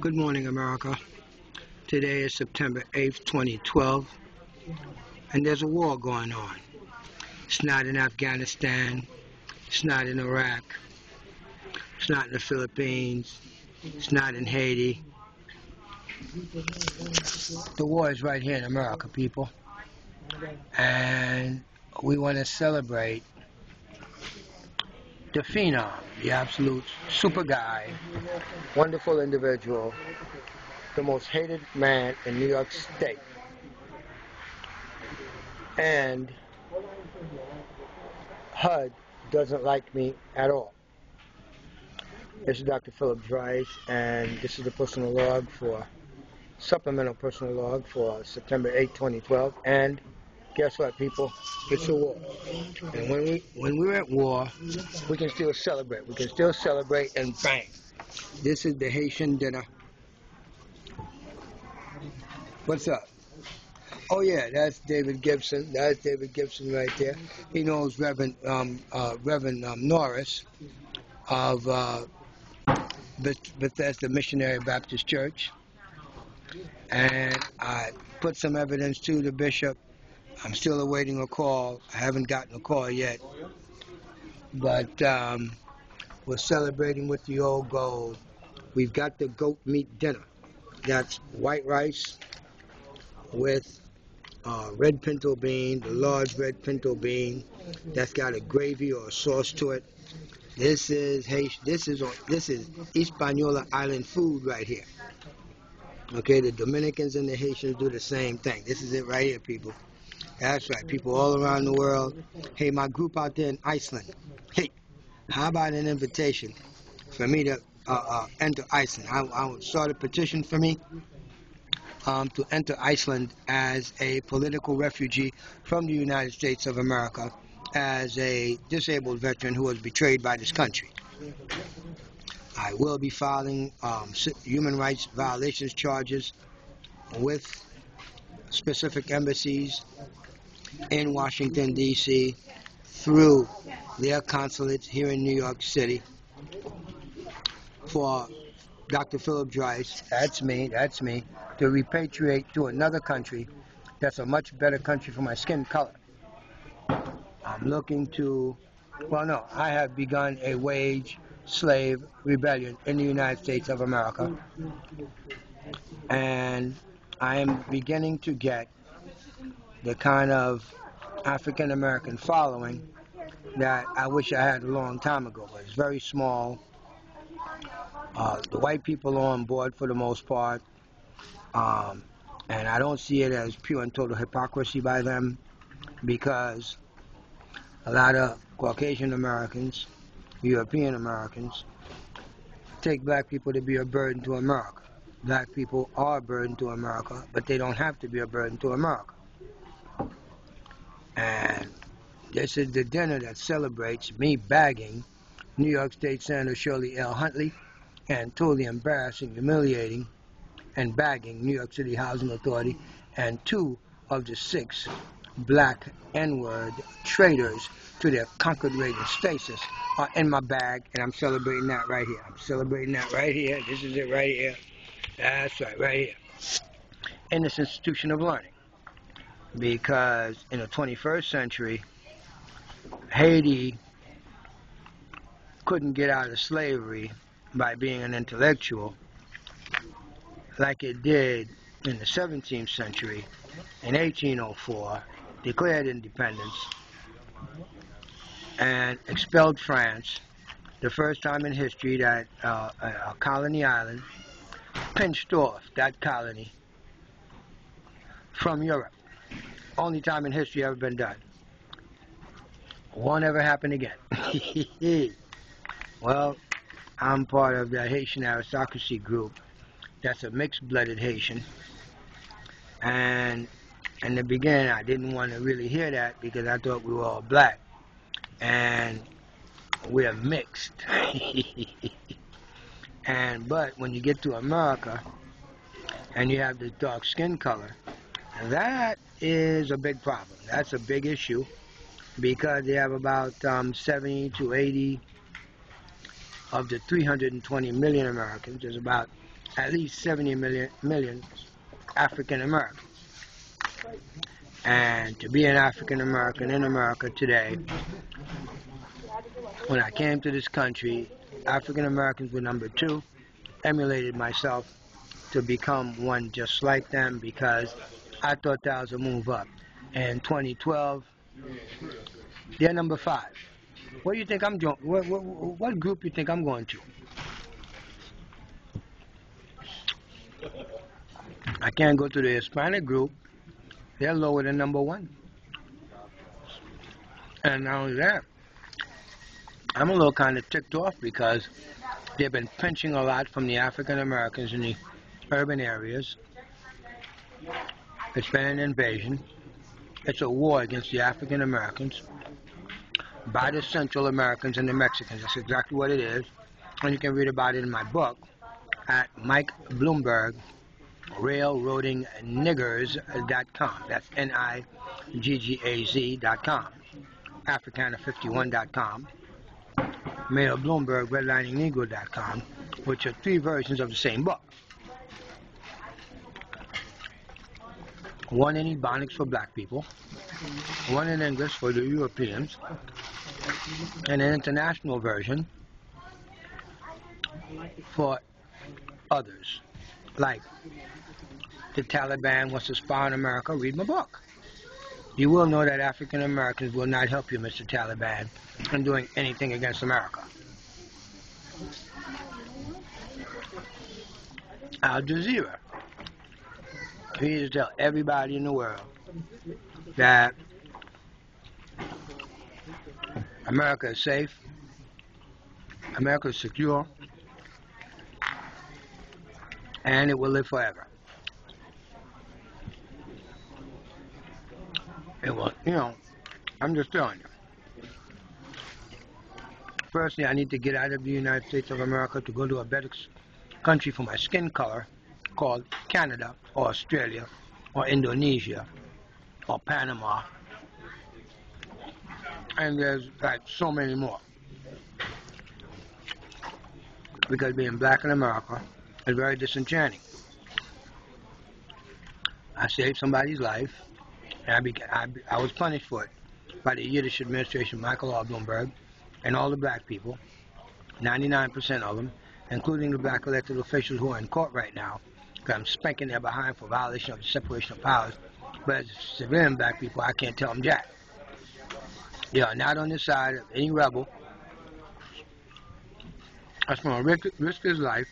Good morning, America. Today is September 8th, 2012, and there's a war going on. It's not in Afghanistan, it's not in Iraq, it's not in the Philippines, it's not in Haiti. The war is right here in America, people, and we want to celebrate the phenom, the absolute super guy, wonderful individual, the most hated man in New York State. And HUD doesn't like me at all. This is Dr. Philip Dries, and this is the personal log for, supplemental personal log for September 8, 2012. And guess what, people? It's a war. And when we're at war, we can still celebrate. We can still celebrate and bang. This is the Haitian dinner. What's up? Oh yeah, that's David Gibson. That's David Gibson right there. He knows Reverend Norris of Bethesda Missionary Baptist Church. And I put some evidence to the bishop. I'm still awaiting a call. I haven't gotten a call yet. But we're celebrating with the old gold. We've got the goat meat dinner. That's white rice with red pinto bean, the large red pinto bean that's got a gravy or a sauce to it. This is Hispaniola Island food right here. Okay, the Dominicans and the Haitians do the same thing. This is it right here, people. That's right, people all around the world. Hey, my group out there in Iceland. Hey, how about an invitation for me to enter Iceland? I would start a petition for me to enter Iceland as a political refugee from the United States of America, as a disabled veteran who was betrayed by this country. I will be filing human rights violations charges with specific embassies in Washington, D.C., through their consulates here in New York City for Dr. Philip Dries, that's me, to repatriate to another country that's a much better country for my skin color. I'm looking to, I have begun a wage slave rebellion in the United States of America, and I am beginning to get the kind of African American following that I wish I had a long time ago, but it's very small. The white people are on board for the most part, and I don't see it as pure and total hypocrisy by them, because a lot of Caucasian Americans, European Americans, take black people to be a burden to America. Black people are a burden to America, but they don't have to be a burden to America. And this is the dinner that celebrates me bagging New York State Senator Shirley L. Huntley, and totally embarrassing, humiliating, and bagging New York City Housing Authority, and 2 of the 6 black N-word traitors to their conquered racial stasis are in my bag, and I'm celebrating that right here. I'm celebrating that right here. This is it right here. That's right, right here. In this institution of learning. Because in the 21st century, Haiti couldn't get out of slavery by being an intellectual like it did in the 17th century. In 1804, declared independence and expelled France, the first time in history that a colony island pinched off that colony from Europe. Only time in history ever been done. Won't ever happen again. Well, I'm part of the Haitian aristocracy group that's a mixed-blooded Haitian, and in the beginning I didn't want to really hear that because I thought we were all black, and we're mixed. But when you get to America and you have this dark skin color, that is a big problem. That's a big issue, because they have about 70 to 80 of the 320 million Americans, there's about at least 70 million African Americans. And to be an African American in America today, when I came to this country, African Americans were number 2, emulated myself to become one just like them because I thought that was a move up. In 2012, they're number 5. What do you think I'm doing? What group do you think I'm going to? I can't go to the Hispanic group. They're lower than number 1. And not only that, I'm a little kind of ticked off because they've been pinching a lot from the African Americans in the urban areas. It's been an invasion. It's a war against the African Americans by the Central Americans and the Mexicans. That's exactly what it is. And you can read about it in my book at Mike Bloomberg, railroadingniggers.com. That's NIGGAZ.com. Africana51.com. Mayor Bloomberg, redliningnegro.com, which are 3 versions of the same book. One in Ebonics for black people, one in English for the Europeans, and an international version for others. Like the Taliban wants to spy on America, read my book. You will know that African Americans will not help you, Mr. Taliban, in doing anything against America. Al Jazeera. We need to tell everybody in the world that America is safe, America is secure, and it will live forever. It will, I'm just telling you. Firstly, I need to get out of the United States of America to go to a better country for my skin color called Canada or Australia or Indonesia or Panama. And there's like so many more. Because being black in America is very disenchanting. I saved somebody's life, and I was punished for it by the Yiddish administration, Michael R. Bloomberg, and all the black people, 99% of them, including the black elected officials who are in court right now, because I'm spanking their behind for violation of the separation of powers. But as civilian black people, I can't tell them jack. They are not on the side of any rebel that's going to risk his life,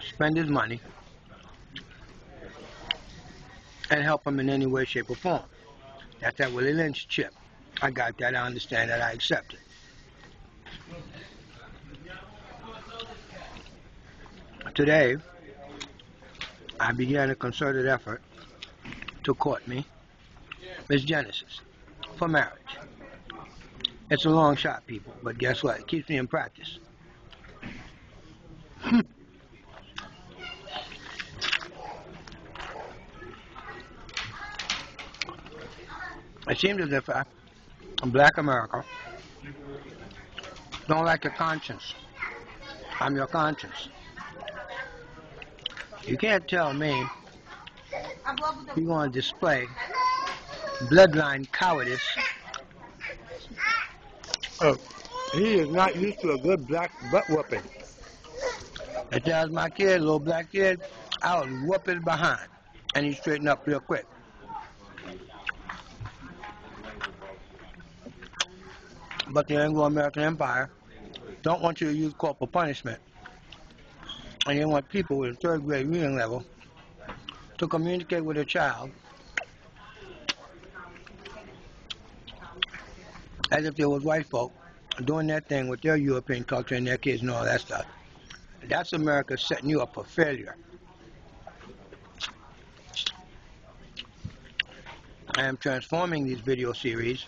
spend his money, and help him in any way, shape, or form. That's that Willie Lynch chip. I got that, I understand that, I accept it. Today, I began a concerted effort to court me, Miss Genesis, for marriage. It's a long shot, people, but guess what? It keeps me in practice. It seems as if black America don't like your conscience. I'm your conscience. You can't tell me you're going to display bloodline cowardice. Oh, he is not used to a good black butt whooping. If that was my kid, little black kid, I would whoop his behind, and he'd straighten up real quick. But the Anglo-American Empire don't want you to use corporal punishment, and they want people with a 3rd grade reading level to communicate with a child as if there was white folk doing their thing with their European culture and their kids and all that stuff. That's America setting you up for failure. I am transforming these video series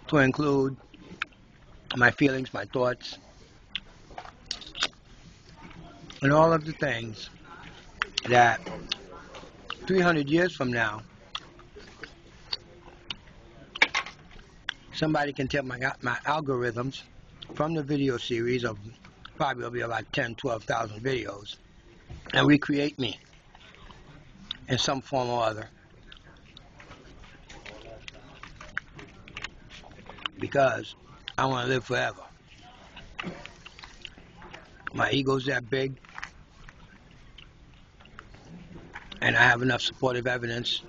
to include my feelings, my thoughts, and all of the things that 300 years from now somebody can take my algorithms from the video series of probably will be about 10, 12,000 videos and recreate me in some form or other. Because I want to live forever. My ego's that big, and I have enough supportive evidence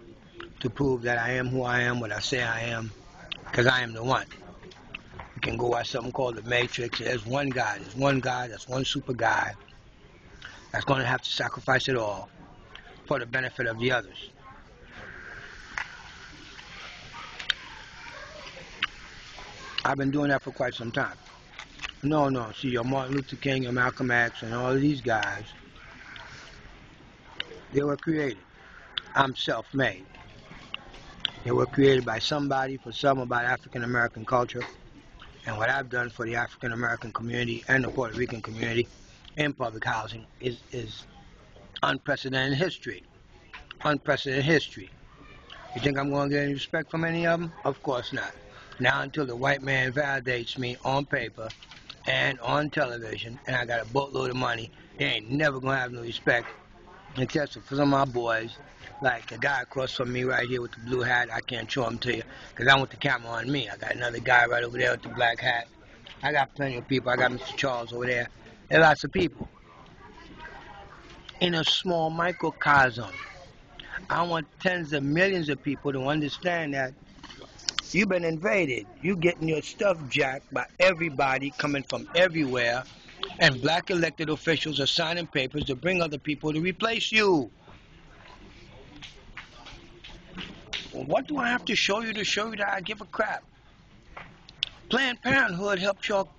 to prove that I am who I am, what I say I am, because I am the one. You can go watch something called The Matrix. There's one guy, that's one super guy that's going to have to sacrifice it all for the benefit of the others. I've been doing that for quite some time. No, see, your Martin Luther King, your Malcolm X, and all of these guys, they were created. I'm self-made. They were created by somebody, for some, about African American culture. And what I've done for the African American community and the Puerto Rican community in public housing is unprecedented history. Unprecedented history. You think I'm going to get any respect from any of them? Of course not. Now until the white man validates me on paper and on television, and I got a boatload of money, they ain't never going to have no respect, except for some of my boys, like the guy across from me right here with the blue hat. I can't show him to you, because I want the camera on me. I got another guy right over there with the black hat. I got plenty of people. I got Mr. Charles over there. There are lots of people. In a small microcosm, I want tens of millions of people to understand that you've been invaded. You getting your stuff jacked by everybody coming from everywhere, and black elected officials are signing papers to bring other people to replace you. Well, what do I have to show you that I give a crap? Planned Parenthood helped y'all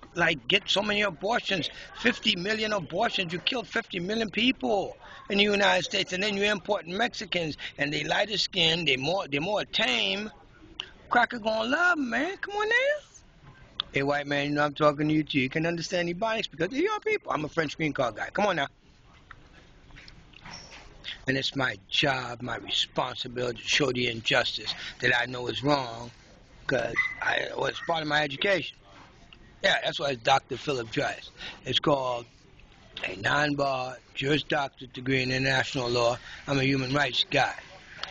get so many abortions, 50 million abortions. You killed 50 million people in the United States, and then you import Mexicans, and they lighter skinned, they're more tame. Cracker gonna love them, man. Come on now. Hey, white man, you know I'm talking to you too. You can understand Ebonics because they're your people. I'm a French green card guy. Come on now. And it's my job, my responsibility to show the injustice that I know is wrong, because it's part of my education. Yeah, that's why it's Dr. Philip Dreiss. It's called a non-bar Juris Doctorate degree in international law. I'm a human rights guy.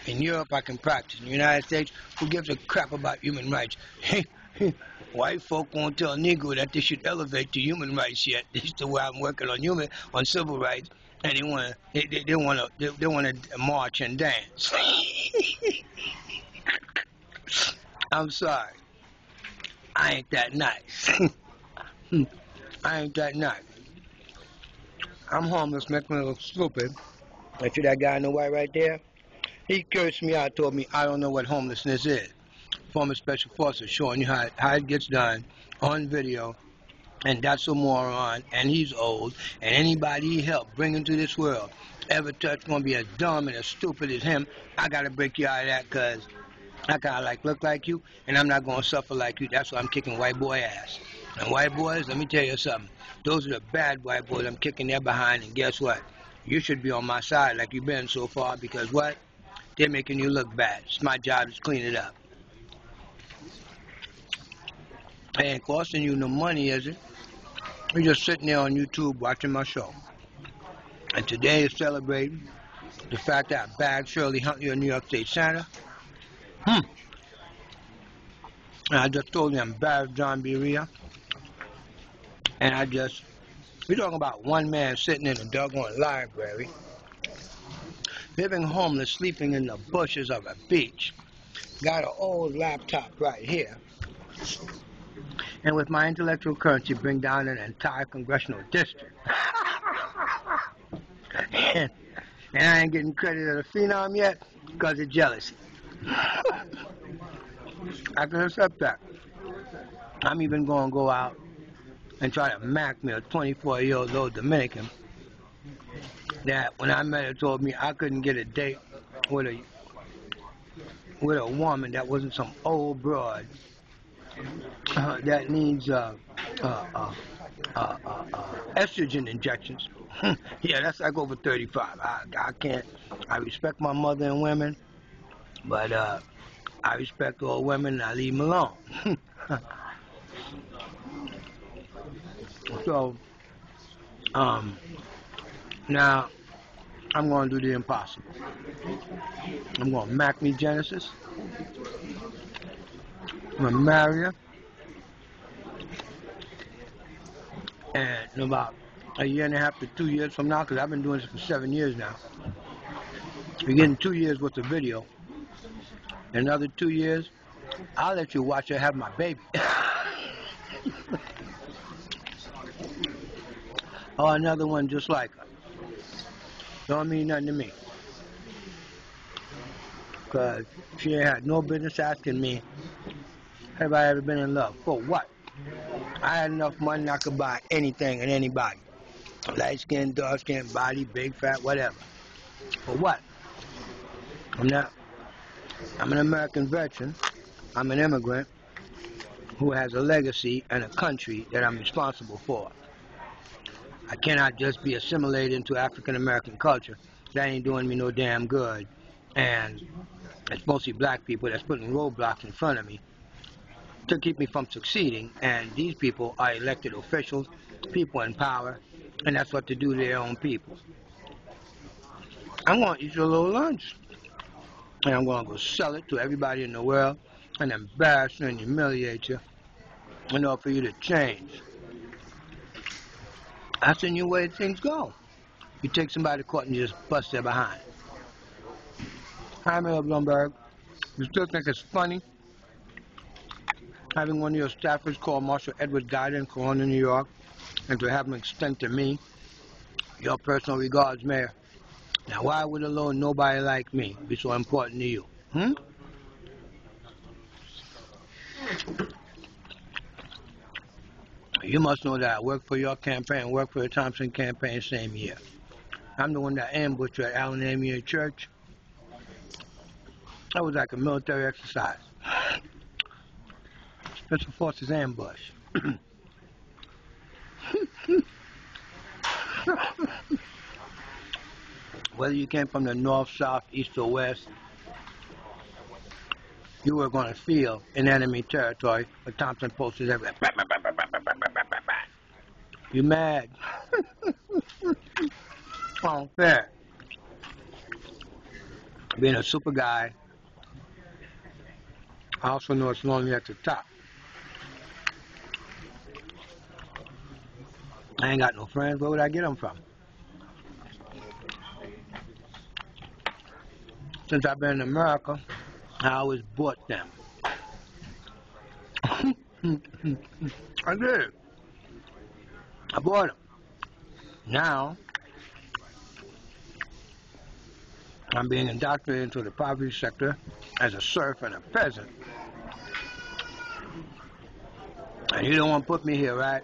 In Europe, I can practice. In the United States, who gives a crap about human rights? White folk won't tell a Negro that they should elevate to human rights yet. This is the way I'm working on civil rights, and they want to march and dance. I'm sorry, I ain't that nice. I ain't that nice. I'm homeless, making me look stupid. I see that guy in the white right there. He cursed me out, told me I don't know what homelessness is. Former special forces showing you how it gets done on video, and that's a moron, and he's old, and anybody he helped bring into this world ever touch gonna be as dumb and as stupid as him. I gotta break you out of that, because I kinda look like you, and I'm not gonna suffer like you. That's why I'm kicking white boy ass. And white boys, let me tell you something. Those are the bad white boys. I'm kicking their behind, and guess what? You should be on my side like you've been so far, because what? They're making you look bad. It's my job to clean it up. It ain't costing you no money, is it? You're just sitting there on YouTube watching my show. And today is celebrating the fact that I bagged Shirley Huntley of New York State Senator. And I just told you I'm embarrassed John B. Rhea. And we're talking about one man sitting in a doggone library, living homeless, sleeping in the bushes of a beach. Got an old laptop right here. And with my intellectual currency, bring down an entire congressional district. and I ain't getting credit as a phenom yet because of jealousy. I can accept that. I'm even going to go out and try to mac me a 24-year-old Dominican that when I met her told me I couldn't get a date with a woman that wasn't some old broad that needs estrogen injections. Yeah, that's like over 35. I can't. I respect my mother and women, but I respect all women and I leave them alone. So, now I'm going to do the impossible. I'm going to Mac me Genesis. I'm going to marry her. And in about a year and a half to 2 years from now, because I've been doing this for 7 years now, you're getting 2 years worth of video. In another 2 years, I'll let you watch her have my baby. Or another one just like her. Don't mean nothing to me. Because she ain't had no business asking me, have I ever been in love? For what? I had enough money I could buy anything and anybody. Light skin, dark skin, body, big, fat, whatever. For what? I'm an American veteran. I'm an immigrant who has a legacy and a country that I'm responsible for. I cannot just be assimilated into African American culture. That ain't doing me no damn good. And it's mostly black people that's putting roadblocks in front of me to keep me from succeeding. And these people are elected officials, people in power, and that's what they do to their own people. I'm going to eat your little lunch. And I'm going to go sell it to everybody in the world and embarrass you and humiliate you in order for you to change. That's the new way things go. You take somebody to court and you just bust their behind. Hi, Mayor Bloomberg. You still think it's funny having one of your staffers call Marshal Edward Guyton in Corona, New York, and to have him extend to me your personal regards, Mayor? Now, why would a little nobody like me be so important to you? You must know that I worked for your campaign, worked for the Thompson campaign same year. I'm the one that ambushed you at Allen Amia Church. That was like a military exercise. Special Forces ambush. Whether you came from the north, south, east, or west, you were going to feel in enemy territory with Thompson posters everywhere. You mad? Oh, fair. Being a super guy, I also know it's lonely at the top. I ain't got no friends. Where would I get them from? Since I've been in America, I always bought them. I did. I bought them. Now, I'm being indoctrinated into the poverty sector as a serf and a peasant. And you don't want to put me here, right?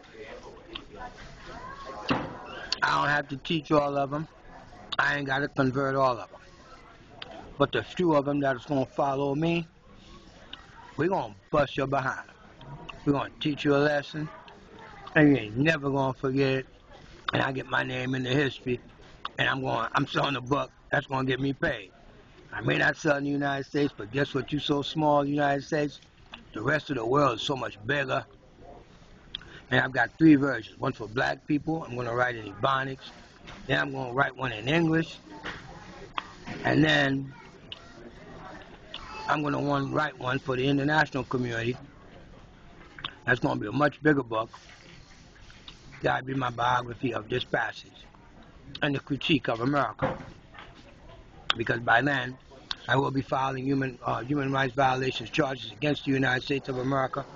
I don't have to teach all of them. I ain't got to convert all of them. But the few of them that's going to follow me, we're going to bust your behind. We're going to teach you a lesson, and you ain't never going to forget it. And I get my name in the history, and I'm selling a book that's going to get me paid. I may not sell in the United States, but guess what? You so small in the United States, the rest of the world is so much bigger. And I've got 3 versions. One for black people. I'm going to write in Ebonics. Then I'm going to write one in English. And then I'm going to write one for the international community. That's going to be a much bigger book. That'll be my biography of this passage and the critique of America. Because by then, I will be filing human rights violations charges against the United States of America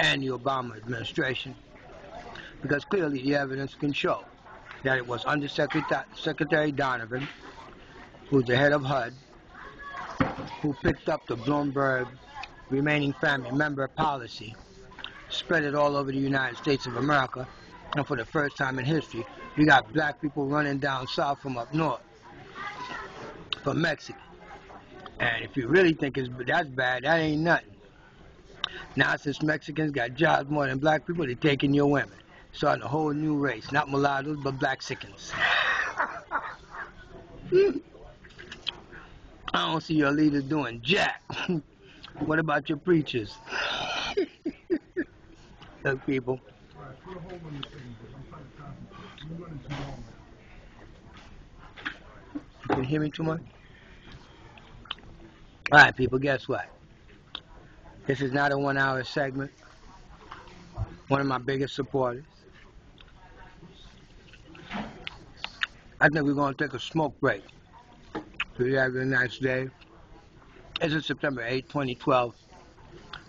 and the Obama administration. Because clearly the evidence can show that it was Undersecretary Donovan, who's the head of HUD, who picked up the Bloomberg remaining family member policy, spread it all over the United States of America, and for the first time in history, you got black people running down south from up north, from Mexico. And if you really think that's bad, that ain't nothing. Now since Mexicans got jobs more than black people, they're taking your women. Starting a whole new race, not mulattoes, but Blaxicans. I don't see your leaders doing jack. What about your preachers? Look, people. You can hear me too much? Alright, people, guess what? This is not a 1 hour segment. One of my biggest supporters. I think we're going to take a smoke break. So you have a nice day. This is September 8, 2012.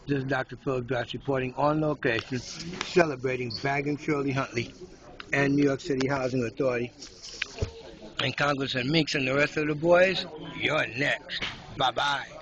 This is Dr. Philip Josh reporting on location, celebrating Bagging Shirley Huntley and New York City Housing Authority. And Congressman Meeks and the rest of the boys, you're next. Bye-bye.